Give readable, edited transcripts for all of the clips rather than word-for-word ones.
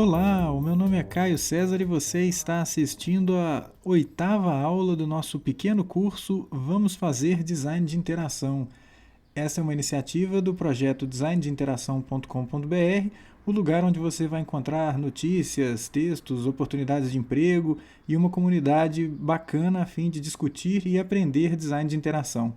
Olá, o meu nome é Caio César e você está assistindo a oitava aula do nosso pequeno curso Vamos Fazer Design de Interação. Essa é uma iniciativa do projeto designdeinteração.com.br, o lugar onde você vai encontrar notícias, textos, oportunidades de emprego e uma comunidade bacana a fim de discutir e aprender design de interação.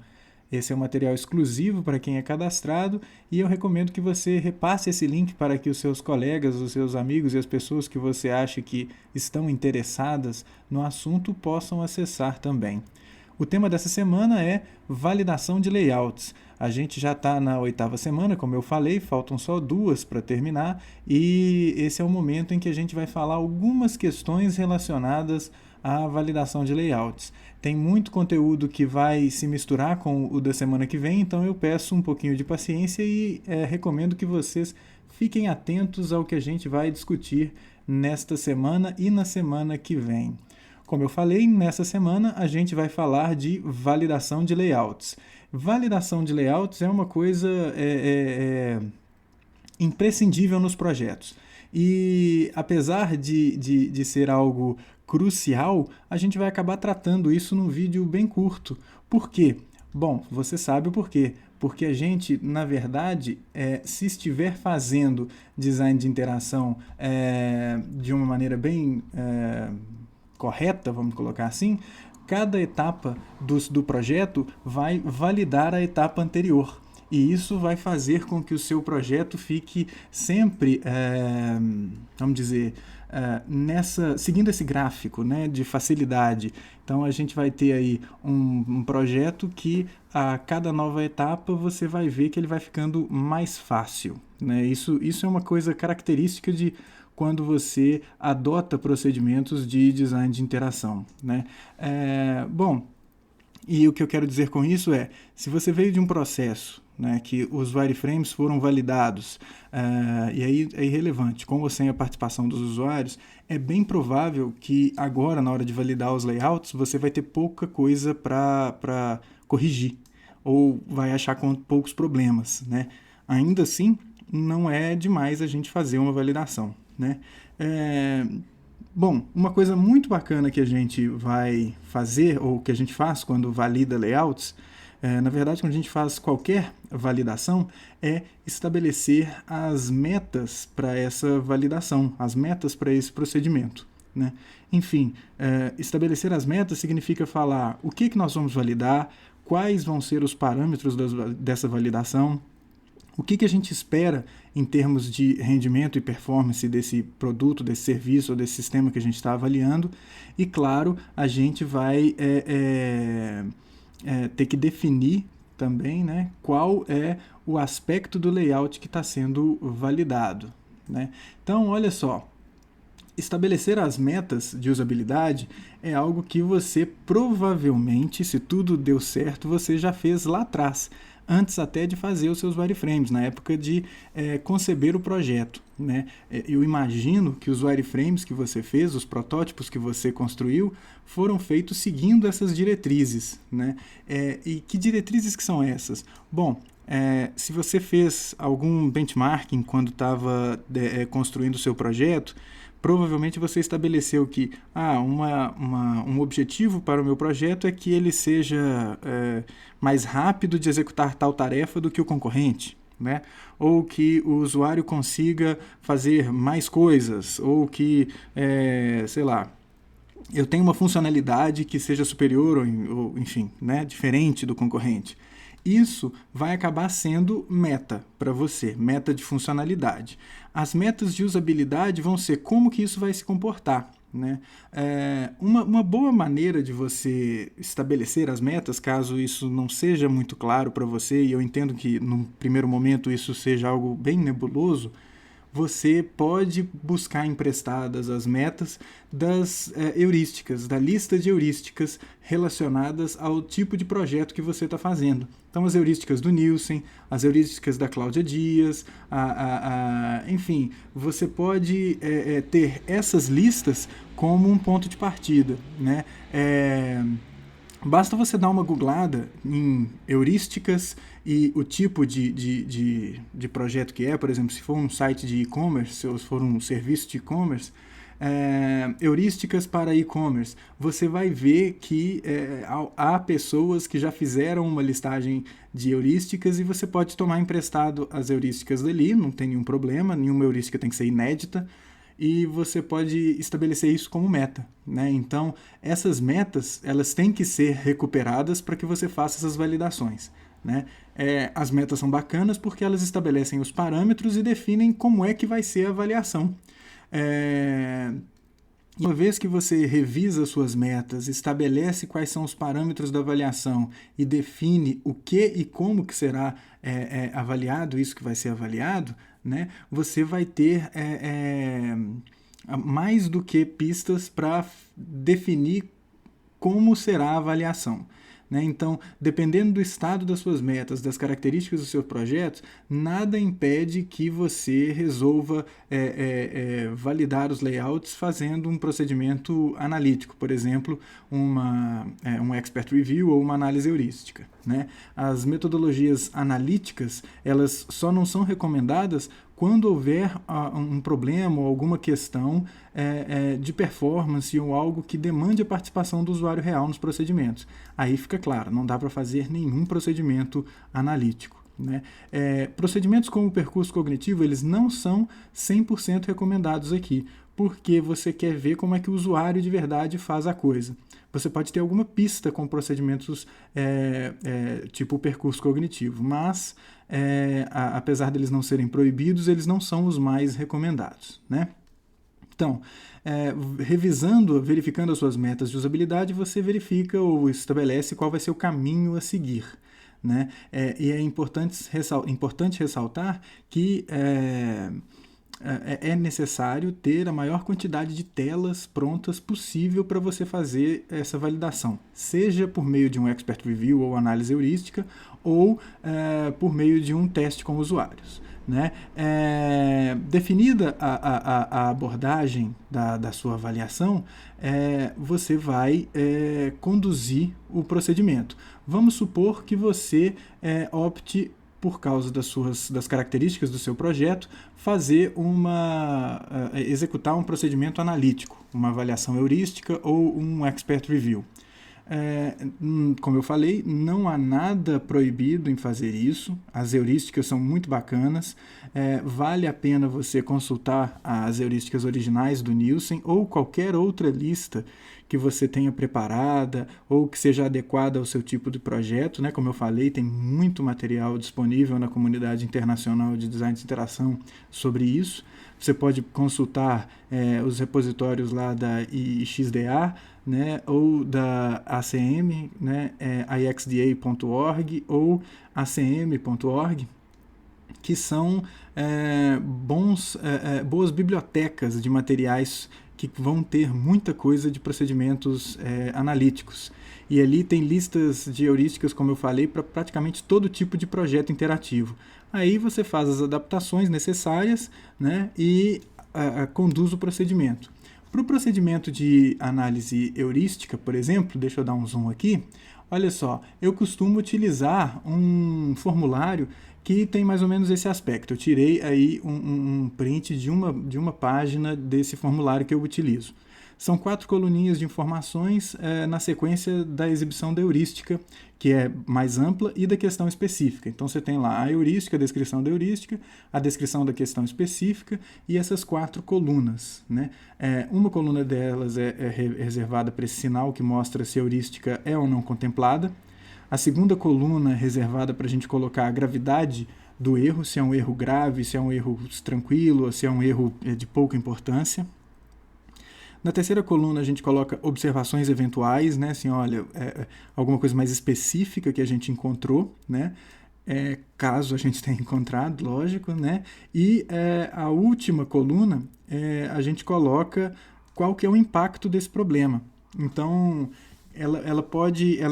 Esse é um material exclusivo para quem é cadastrado e eu recomendo que você repasse esse link para que os seus colegas, os seus amigos e as pessoas que você acha que estão interessadas no assunto possam acessar também. O tema dessa semana é validação de layouts. A gente já está na oitava semana, como eu falei, faltam só duas para terminar e esse é o momento em que a gente vai falar algumas questões relacionadas à validação de layouts. Tem muito conteúdo que vai se misturar com o da semana que vem, então eu peço um pouquinho de paciência e recomendo que vocês fiquem atentos ao que a gente vai discutir nesta semana e na semana que vem. Como eu falei, nessa semana a gente vai falar de validação de layouts. Validação de layouts é uma coisa imprescindível nos projetos. E apesar de ser algo crucial, a gente vai acabar tratando isso num vídeo bem curto. Por quê? Bom, você sabe o porquê. Porque a gente, na verdade, se estiver fazendo design de interação de uma maneira bem correta, vamos colocar assim, cada etapa do projeto vai validar a etapa anterior. E isso vai fazer com que o seu projeto fique sempre, vamos dizer, seguindo esse gráfico, né, de facilidade. Então a gente vai ter aí um projeto que a cada nova etapa você vai ver que ele vai ficando mais fácil, né? Isso é uma coisa característica de quando você adota procedimentos de design de interação, né? Bom, e o que eu quero dizer com isso é, se você veio de um processo, né, que os wireframes foram validados, e aí é irrelevante, com ou sem a participação dos usuários, é bem provável que agora, na hora de validar os layouts, você vai ter pouca coisa para corrigir, ou vai achar com poucos problemas, né? Ainda assim, não é demais a gente fazer uma validação, né? Bom, uma coisa muito bacana que a gente vai fazer, ou que a gente faz quando valida layouts, na verdade, quando a gente faz qualquer validação, é estabelecer as metas para essa validação, as metas para esse procedimento, né? Enfim, estabelecer as metas significa falar o que nós vamos validar, quais vão ser os parâmetros dessa validação, o que a gente espera em termos de rendimento e performance desse produto, desse serviço ou desse sistema que a gente está avaliando. E, claro, a gente vai ter que definir também, né, qual é o aspecto do layout que está sendo validado, né? Então, olha só, estabelecer as metas de usabilidade é algo que você provavelmente, se tudo deu certo, você já fez lá atrás, antes até de fazer os seus wireframes, na época de conceber o projeto, né? Eu imagino que os wireframes que você fez, os protótipos que você construiu, foram feitos seguindo essas diretrizes, né? E que diretrizes que são essas? Bom, se você fez algum benchmarking quando estava construindo o seu projeto, provavelmente você estabeleceu que um objetivo para o meu projeto é que ele seja mais rápido de executar tal tarefa do que o concorrente, né? Ou que o usuário consiga fazer mais coisas, ou que, sei lá, eu tenho uma funcionalidade que seja superior ou enfim, né, diferente do concorrente. Isso vai acabar sendo meta para você, meta de funcionalidade. As metas de usabilidade vão ser como que isso vai se comportar, né? Uma boa maneira de você estabelecer as metas, caso isso não seja muito claro para você, e eu entendo que no primeiro momento isso seja algo bem nebuloso, você pode buscar emprestadas as metas das heurísticas, da lista de heurísticas relacionadas ao tipo de projeto que você está fazendo. Então, as heurísticas do Nielsen, as heurísticas da Cláudia Dias, enfim, você pode ter essas listas como um ponto de partida, né? Basta você dar uma googlada em heurísticas e o tipo de projeto que é, por exemplo, se for um site de e-commerce ou se for um serviço de e-commerce, heurísticas para e-commerce, você vai ver que há pessoas que já fizeram uma listagem de heurísticas e você pode tomar emprestado as heurísticas dali, não tem nenhum problema, nenhuma heurística tem que ser inédita, e você pode estabelecer isso como meta, né? Então, essas metas, elas têm que ser recuperadas para que você faça essas validações, né? As metas são bacanas porque elas estabelecem os parâmetros e definem como é que vai ser a avaliação. Uma vez que você revisa suas metas, estabelece quais são os parâmetros da avaliação e define o que e como que será avaliado isso que vai ser avaliado, né, você vai ter mais do que pistas para definir como será a avaliação. Né? Então, dependendo do estado das suas metas, das características dos seus projetos, nada impede que você resolva validar os layouts fazendo um procedimento analítico, por exemplo, um expert review ou uma análise heurística. Né? As metodologias analíticas, elas só não são recomendadas quando houver um problema ou alguma questão de performance ou algo que demande a participação do usuário real nos procedimentos. Aí fica claro, não dá para fazer nenhum procedimento analítico. Né? Procedimentos como o percurso cognitivo, eles não são 100% recomendados aqui, porque você quer ver como é que o usuário de verdade faz a coisa. Você pode ter alguma pista com procedimentos tipo o percurso cognitivo, mas apesar deles não serem proibidos, eles não são os mais recomendados. Né? Então, verificando as suas metas de usabilidade, você verifica ou estabelece qual vai ser o caminho a seguir. Né? E é importante ressaltar que é necessário ter a maior quantidade de telas prontas possível para você fazer essa validação, seja por meio de um expert review ou análise heurística, ou por meio de um teste com usuários. Né? Definida a abordagem da sua avaliação, você vai conduzir o procedimento. Vamos supor que você opte, por causa das características do seu projeto, executar um procedimento analítico, uma avaliação heurística ou um expert review. Como eu falei, não há nada proibido em fazer isso, as heurísticas são muito bacanas, vale a pena você consultar as heurísticas originais do Nielsen ou qualquer outra lista que você tenha preparada ou que seja adequada ao seu tipo de projeto, né? Como eu falei, tem muito material disponível na comunidade internacional de design de interação sobre isso. Você pode consultar os repositórios lá da IXDA, né, ou da ACM, né, ixda.org ou acm.org, que são boas bibliotecas de materiais que vão ter muita coisa de procedimentos analíticos. E ali tem listas de heurísticas, como eu falei, para praticamente todo tipo de projeto interativo. Aí você faz as adaptações necessárias, né, e conduz o procedimento. Para o procedimento de análise heurística, por exemplo, deixa eu dar um zoom aqui, olha só, eu costumo utilizar um formulário que tem mais ou menos esse aspecto. Eu tirei aí um print de uma página desse formulário que eu utilizo. São 4 coluninhas de informações na sequência da exibição da heurística, que é mais ampla, e da questão específica. Então você tem lá a heurística, a descrição da heurística, a descrição da questão específica e essas 4 colunas. Né? Uma coluna delas é reservada para esse sinal que mostra se a heurística é ou não contemplada. A segunda coluna é reservada para a gente colocar a gravidade do erro, se é um erro grave, se é um erro tranquilo, ou se é um erro de pouca importância. Na terceira coluna a gente coloca observações eventuais, né? Assim, olha, alguma coisa mais específica que a gente encontrou, né? Caso a gente tenha encontrado, lógico, né? E a última coluna a gente coloca qual que é o impacto desse problema. Então, ela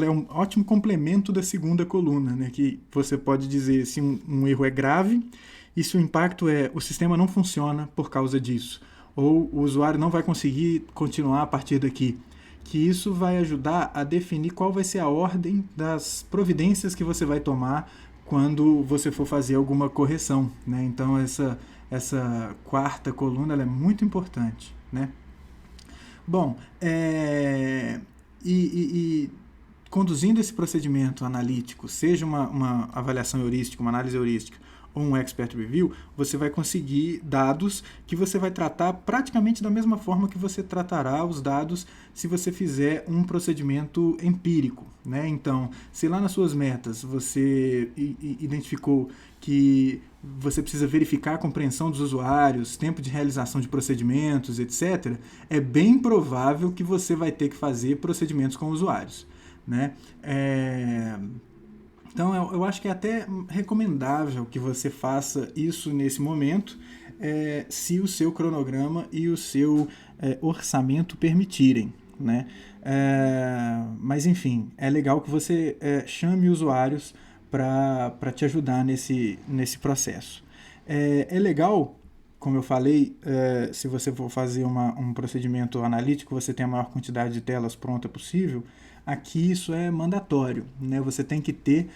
é um ótimo complemento da segunda coluna, né? Que você pode dizer se um erro é grave e se o impacto o sistema não funciona por causa disso, ou o usuário não vai conseguir continuar a partir daqui, que isso vai ajudar a definir qual vai ser a ordem das providências que você vai tomar quando você for fazer alguma correção, né? Então essa quarta coluna ela é muito importante, né? Bom, e conduzindo esse procedimento analítico, seja uma avaliação heurística, uma análise heurística ou um expert review, você vai conseguir dados que você vai tratar praticamente da mesma forma que você tratará os dados se você fizer um procedimento empírico, né? Então, se lá nas suas metas você identificou que você precisa verificar a compreensão dos usuários, tempo de realização de procedimentos, etc., é bem provável que você vai ter que fazer procedimentos com usuários, né? Então, eu acho que é até recomendável que você faça isso nesse momento, se o seu cronograma e o seu orçamento permitirem, né? Mas, enfim, é legal que você chame usuários para te ajudar nesse processo. É legal, como eu falei, se você for fazer um procedimento analítico, você tem a maior quantidade de telas pronta possível. Aqui isso é mandatório, né? Você tem que ter,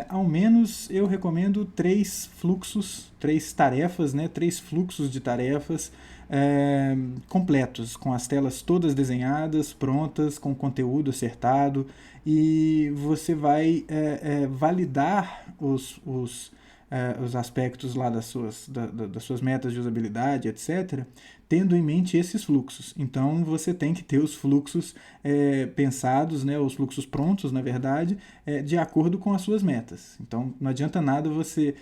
ao menos, eu recomendo 3 fluxos, 3 tarefas, né? 3 fluxos de tarefas completos, com as telas todas desenhadas, prontas, com conteúdo acertado, e você vai validar os aspectos lá das suas metas de usabilidade, etc., tendo em mente esses fluxos. Então, você tem que ter os fluxos pensados, né, os fluxos prontos, na verdade, de acordo com as suas metas. Então, não adianta nada você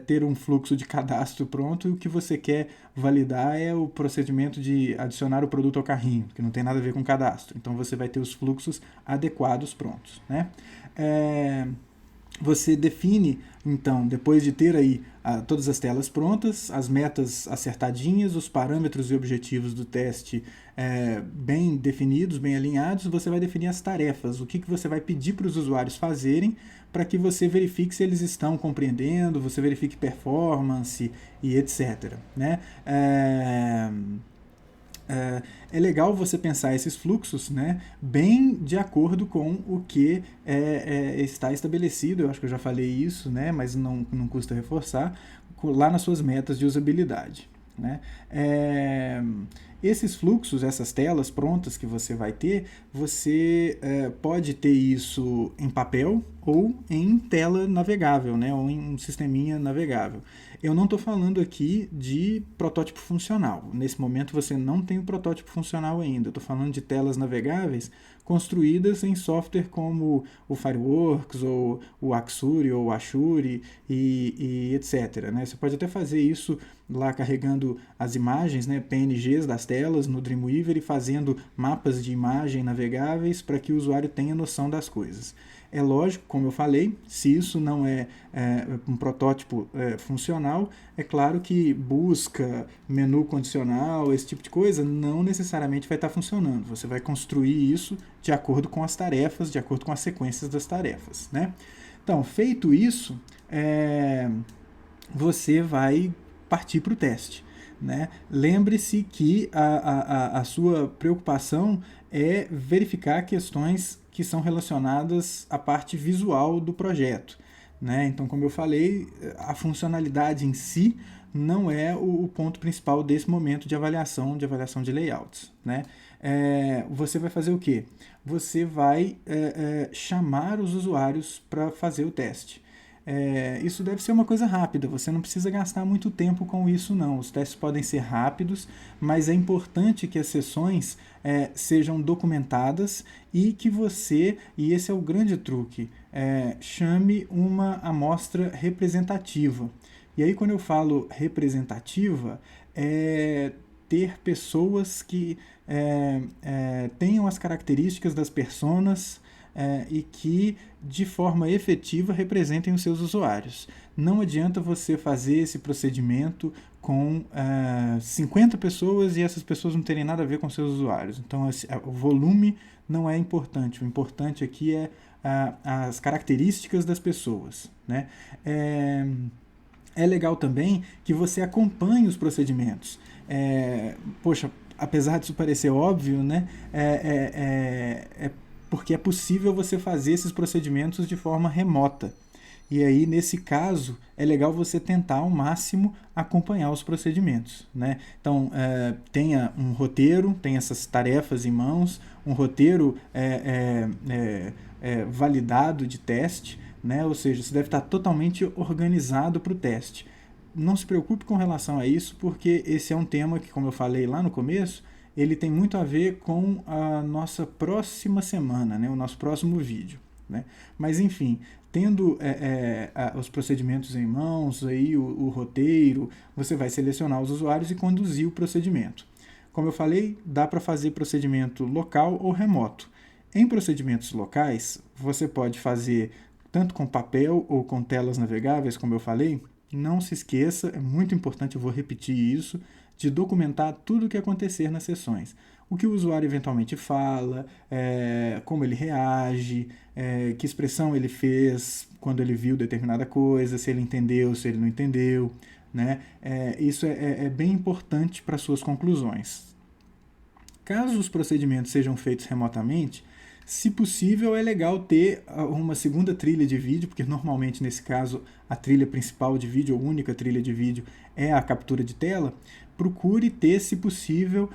ter um fluxo de cadastro pronto e o que você quer validar é o procedimento de adicionar o produto ao carrinho, que não tem nada a ver com cadastro. Então, você vai ter os fluxos adequados prontos, né? Você define, então, depois de ter aí todas as telas prontas, as metas acertadinhas, os parâmetros e objetivos do teste bem definidos, bem alinhados, você vai definir as tarefas, o que você vai pedir para os usuários fazerem para que você verifique se eles estão compreendendo, você verifique performance e etc., né? É legal você pensar esses fluxos, né, bem de acordo com o que está estabelecido. Eu acho que eu já falei isso, né, mas não custa reforçar, lá nas suas metas de usabilidade, né? Esses fluxos, essas telas prontas que você vai ter, você pode ter isso em papel ou em tela navegável, né, ou em um sisteminha navegável. Eu não estou falando aqui de protótipo funcional. Nesse momento você não tem o protótipo funcional ainda. Eu estou falando de telas navegáveis construídas em software como o Fireworks, ou o Axure, ou o Ashure, e etc., né? Você pode até fazer isso lá carregando as imagens, né, PNGs das telas no Dreamweaver e fazendo mapas de imagem navegáveis para que o usuário tenha noção das coisas. É lógico, como eu falei, se isso não é um protótipo funcional, é claro que busca, menu condicional, esse tipo de coisa, não necessariamente vai estar funcionando. Você vai construir isso de acordo com as tarefas, de acordo com as sequências das tarefas, né? Então, feito isso, você vai partir para o teste, né? Lembre-se que a sua preocupação é verificar questões que são relacionadas à parte visual do projeto, né? Então, como eu falei, a funcionalidade em si não é o ponto principal desse momento de avaliação de layouts, né? Você vai fazer o quê? Você vai chamar os usuários para fazer o teste. Isso deve ser uma coisa rápida, você não precisa gastar muito tempo com isso não. Os testes podem ser rápidos, mas é importante que as sessões sejam documentadas e que você, e esse é o grande truque, chame uma amostra representativa. E aí quando eu falo representativa, ter pessoas que tenham as características das personas e que de forma efetiva representem os seus usuários. Não adianta você fazer esse procedimento com 50 pessoas e essas pessoas não terem nada a ver com seus usuários. Então o volume não é importante, o importante aqui é as características das pessoas, né? É legal também que você acompanhe os procedimentos. Poxa, apesar disso parecer óbvio, né, é porque é possível você fazer esses procedimentos de forma remota. E aí, nesse caso, é legal você tentar ao máximo acompanhar os procedimentos, né? Então, tenha um roteiro, tenha essas tarefas em mãos, um roteiro validado de teste, né? Ou seja, você deve estar totalmente organizado para o teste. Não se preocupe com relação a isso, porque esse é um tema que, como eu falei lá no começo, ele tem muito a ver com a nossa próxima semana, né? O nosso próximo vídeo, né? Mas, enfim, tendo os procedimentos em mãos, aí, o roteiro, você vai selecionar os usuários e conduzir o procedimento. Como eu falei, dá para fazer procedimento local ou remoto. Em procedimentos locais, você pode fazer tanto com papel ou com telas navegáveis, como eu falei. Não se esqueça, é muito importante, eu vou repetir isso, de documentar tudo o que acontecer nas sessões. O que o usuário eventualmente fala, como ele reage, que expressão ele fez quando ele viu determinada coisa, se ele entendeu, se ele não entendeu, né? Isso é bem importante para suas conclusões. Caso os procedimentos sejam feitos remotamente, se possível, é legal ter uma segunda trilha de vídeo, porque normalmente, nesse caso, a trilha principal de vídeo, a única trilha de vídeo, é a captura de tela. Procure ter, se possível,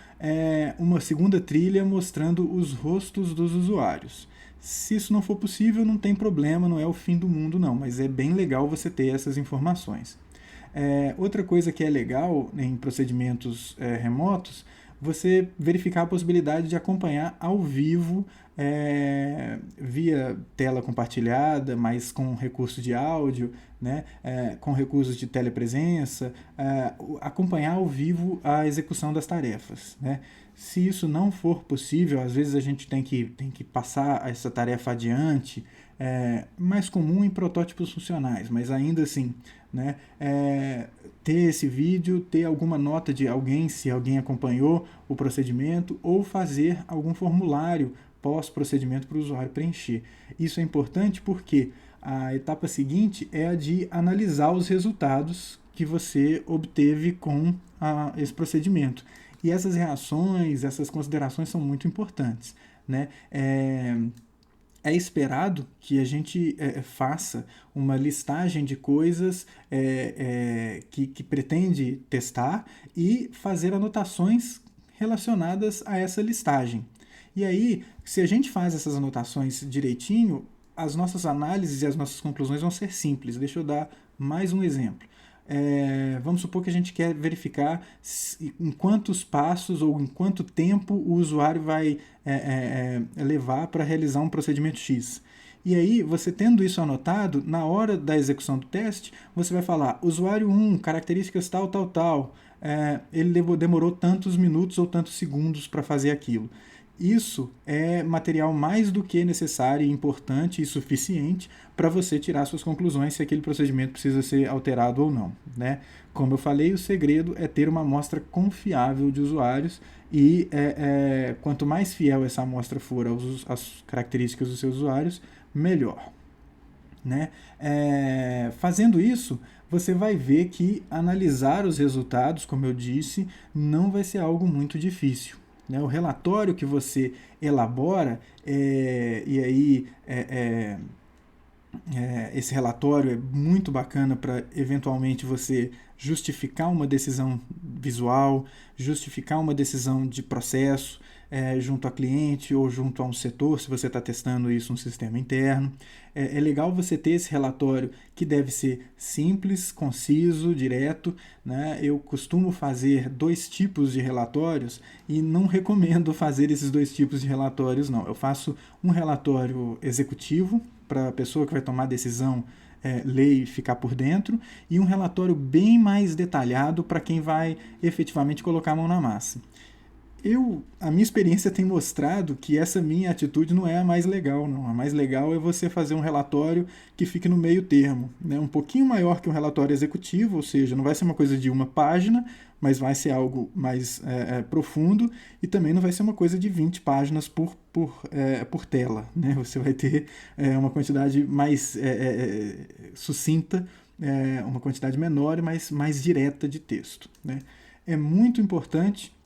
uma segunda trilha mostrando os rostos dos usuários. Se isso não for possível, não tem problema, não é o fim do mundo não, mas é bem legal você ter essas informações. Outra coisa que é legal em procedimentos remotos, você verificar a possibilidade de acompanhar ao vivo via tela compartilhada, mas com recurso de áudio, né, com recursos de telepresença, acompanhar ao vivo a execução das tarefas, né? Se isso não for possível, às vezes a gente tem que passar essa tarefa adiante, mais comum em protótipos funcionais, mas ainda assim, né, ter esse vídeo, ter alguma nota de alguém, se alguém acompanhou o procedimento, ou fazer algum formulário pós-procedimento para o usuário preencher. Isso é importante porque a etapa seguinte é a de analisar os resultados que você obteve com esse procedimento. E essas reações, essas considerações são muito importantes, né? É esperado que a gente faça uma listagem de coisas que pretende testar e fazer anotações relacionadas a essa listagem. E aí, se a gente faz essas anotações direitinho, as nossas análises e as nossas conclusões vão ser simples. Deixa eu dar mais um exemplo. Vamos supor que a gente quer verificar em quantos passos ou em quanto tempo o usuário vai levar para realizar um procedimento X. E aí, você tendo isso anotado, na hora da execução do teste, você vai falar, usuário 1, características tal, tal, tal, ele demorou tantos minutos ou tantos segundos para fazer aquilo. Isso é material mais do que necessário, importante e suficiente para você tirar suas conclusões se aquele procedimento precisa ser alterado ou não, né? Como eu falei, o segredo é ter uma amostra confiável de usuários e quanto mais fiel essa amostra for às características dos seus usuários, melhor, né? Fazendo isso, você vai ver que analisar os resultados, como eu disse, não vai ser algo muito difícil. O relatório que você elabora, e aí esse relatório é muito bacana para eventualmente você justificar uma decisão visual, justificar uma decisão de processo junto a cliente ou junto a um setor, se você está testando isso no sistema interno. É legal você ter esse relatório que deve ser simples, conciso, direto, né? Eu costumo fazer 2 tipos de relatórios e não recomendo fazer esses 2 tipos de relatórios, não. Eu faço um relatório executivo para a pessoa que vai tomar a decisão ler e ficar por dentro, e um relatório bem mais detalhado para quem vai efetivamente colocar a mão na massa. A minha experiência tem mostrado que essa minha atitude não é a mais legal, não. A mais legal é você fazer um relatório que fique no meio termo, né? Um pouquinho maior que um relatório executivo, ou seja, não vai ser uma coisa de 1 página, mas vai ser algo mais profundo, e também não vai ser uma coisa de 20 páginas por tela, né? Você vai ter uma quantidade mais sucinta, uma quantidade menor, mas mais direta de texto, né? É muito importante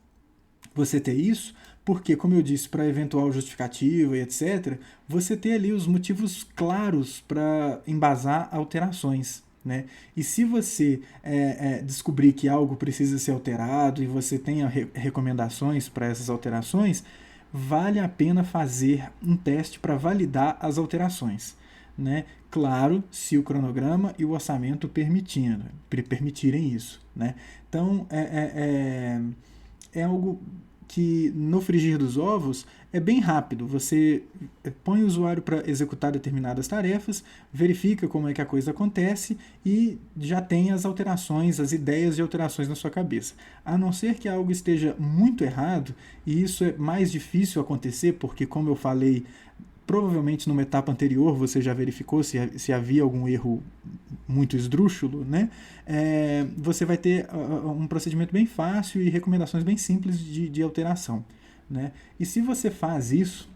você ter isso, porque, como eu disse, para eventual justificativa e etc., você ter ali os motivos claros para embasar alterações. Né? E se você descobrir que algo precisa ser alterado e você tenha recomendações para essas alterações, vale a pena fazer um teste para validar as alterações. Né? Claro, se o cronograma e o orçamento permitirem isso. Né? Então, é algo que no frigir dos ovos é bem rápido. Você põe o usuário para executar determinadas tarefas, verifica como é que a coisa acontece e já tem as alterações, as ideias de alterações na sua cabeça. A não ser que algo esteja muito errado, e isso é mais difícil acontecer, porque, como eu falei, provavelmente numa etapa anterior você já verificou se havia algum erro muito esdrúxulo, né? Você vai ter um procedimento bem fácil e recomendações bem simples de alteração. Né? E se você faz isso,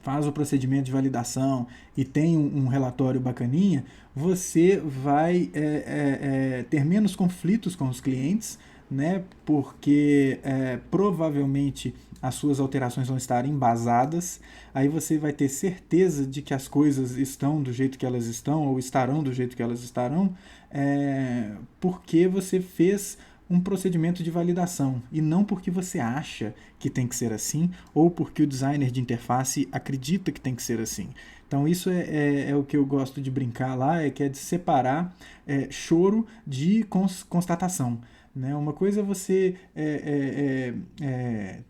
faz o procedimento de validação e tem um relatório bacaninha, você vai ter menos conflitos com os clientes, né? Porque provavelmente as suas alterações vão estar embasadas, aí você vai ter certeza de que as coisas estão do jeito que elas estão, ou estarão do jeito que elas estarão, porque você fez um procedimento de validação, e não porque você acha que tem que ser assim, ou porque o designer de interface acredita que tem que ser assim. Então isso é o que eu gosto de brincar lá, que é de separar choro de constatação. Né? Uma coisa é você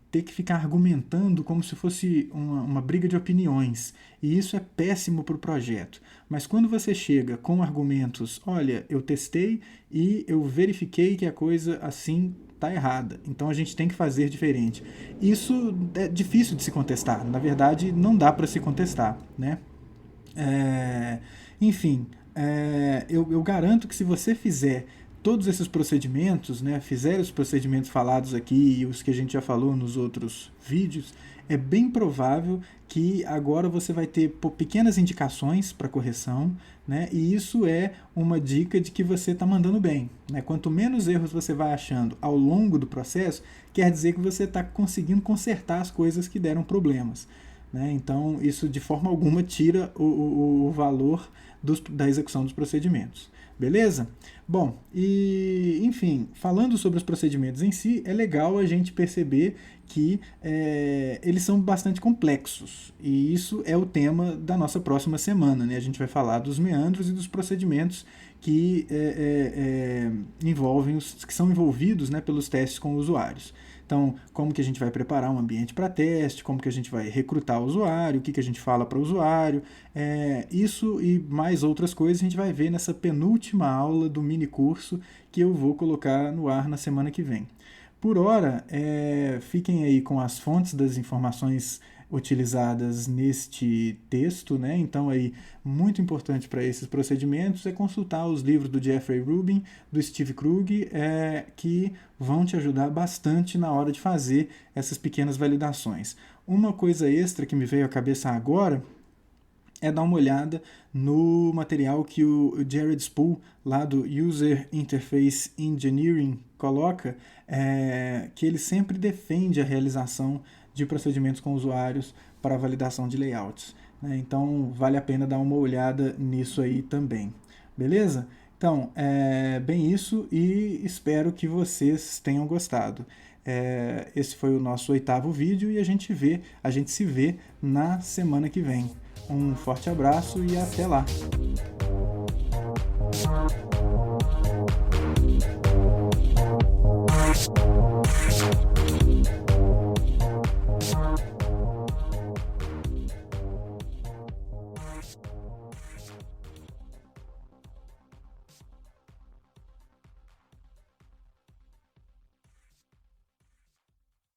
ter que ficar argumentando como se fosse uma briga de opiniões, e isso é péssimo para o projeto. Mas quando você chega com argumentos, olha, eu testei e eu verifiquei que a coisa assim está errada, então a gente tem que fazer diferente. Isso é difícil de se contestar, na verdade não dá para se contestar. Né? Enfim, eu garanto que se você fizer todos esses procedimentos, né, fizer os procedimentos falados aqui e os que a gente já falou nos outros vídeos, é bem provável que agora você vai ter pequenas indicações para correção, né, e isso é uma dica de que você está mandando bem. Né? Quanto menos erros você vai achando ao longo do processo, quer dizer que você está conseguindo consertar as coisas que deram problemas. Né? Então, isso de forma alguma tira o valor da execução dos procedimentos. Beleza? Bom, e enfim, falando sobre os procedimentos em si, é legal a gente perceber que eles são bastante complexos, e isso é o tema da nossa próxima semana. Né? A gente vai falar dos meandros e dos procedimentos que que são envolvidos, né, pelos testes com usuários. Então, como que a gente vai preparar um ambiente para teste, como que a gente vai recrutar o usuário, o que a gente fala para o usuário, isso e mais outras coisas a gente vai ver nessa penúltima aula do mini curso que eu vou colocar no ar na semana que vem. Por hora, fiquem aí com as fontes das informações utilizadas neste texto, né? Então, aí, muito importante para esses procedimentos é consultar os livros do Jeffrey Rubin, do Steve Krug, que vão te ajudar bastante na hora de fazer essas pequenas validações. Uma coisa extra que me veio à cabeça agora é dar uma olhada no material que o Jared Spool, lá do User Interface Engineering, coloca, que ele sempre defende a realização de procedimentos com usuários para validação de layouts. Né? Então, vale a pena dar uma olhada nisso aí também. Beleza? Então, bem isso, e espero que vocês tenham gostado. Esse foi o nosso 8º vídeo e a gente se vê na semana que vem. Um forte abraço e até lá!